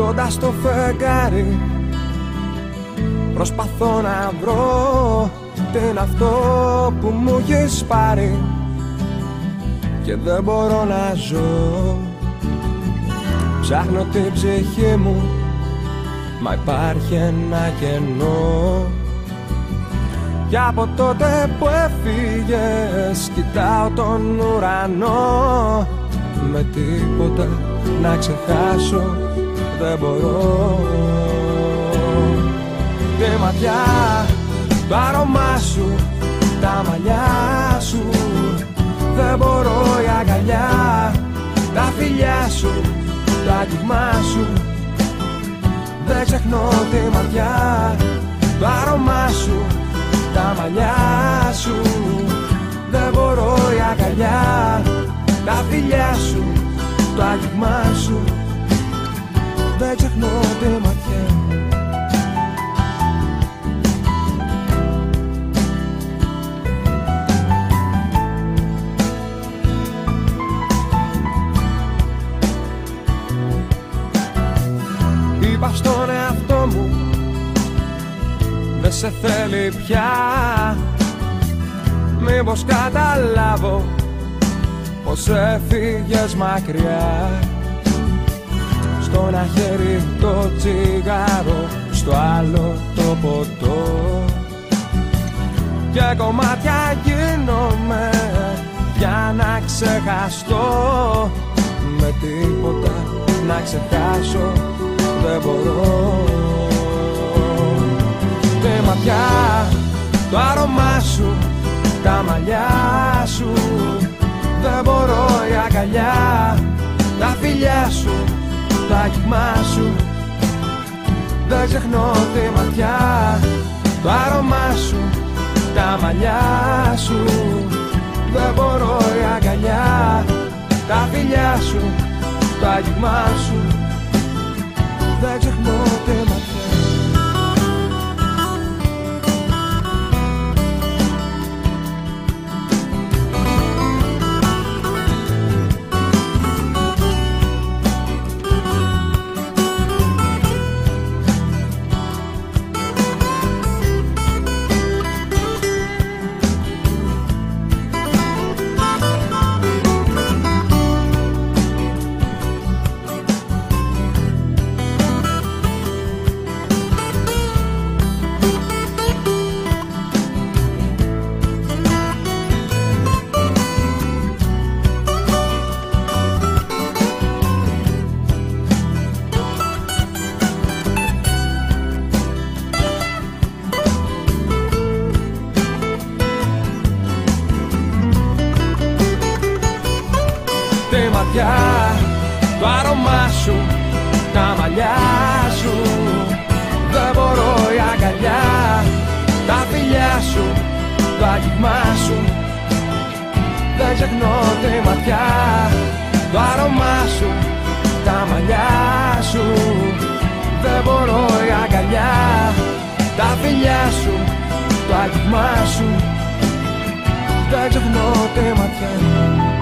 κοιτώντας το φεγγάρι, προσπαθώ να βρω τι είναι αυτό που μου έχεις πάρει και δεν μπορώ να ζω. Ψάχνω την ψυχή μου, μα υπάρχει ένα κενό. Και από τότε που έφυγες κοιτάω τον ουρανό, με τίποτα να ξεχάσω δεν μπορώ. Τη ματιά, το άρωμά σου, τα μαλλιά σου, δεν μπορώ η αγκαλιά, τα φιλιά σου, το άγγιγμά σου. Δεν ξεχνώ τη ματιά, το άρωμά σου, τα μαλλιά σου, δεν μπορώ η αγκαλιά, τα φιλιά σου, το άγγιγμά σου. Δεν ξεχνώ τη ματιά. Είπα στον εαυτό μου δεν σε θέλει πια, μήπως καταλάβω πως έφυγες μακριά. Στο ένα χέρι το τσιγάρο, στο άλλο το ποτό, και κομμάτια γίνομαι για να ξεχαστώ. Με τίποτα να ξεχάσω δεν μπορώ. Τη ματιά, το άρωμά σου, τα μαλλιά σου, δεν μπορώ η αγκαλιά, τα φιλιά σου, το άγγιγμά σου. Δεν ξεχνώ τη ματιά, το άρωμά σου, τα μαλλιά σου, δεν μπορώ η αγκαλιά, τα φιλιά σου, το άγγιγμά σου. Δεν ξεχνώ τη ματιά. Τη ματιά, το άρωμά σου, τα μαλλιά σου, δεν μπορώ η αγκαλιά, τα φιλιά σου, το άγγιγμά σου. Δεν ξεχνώ τη ματιά, το άρωμά σου, τα μαλλιά σου, δεν μπορώ η αγκαλιά, τα φιλιά σου, το άγγιγμά σου. Δεν ξεχνώ τη ματιά.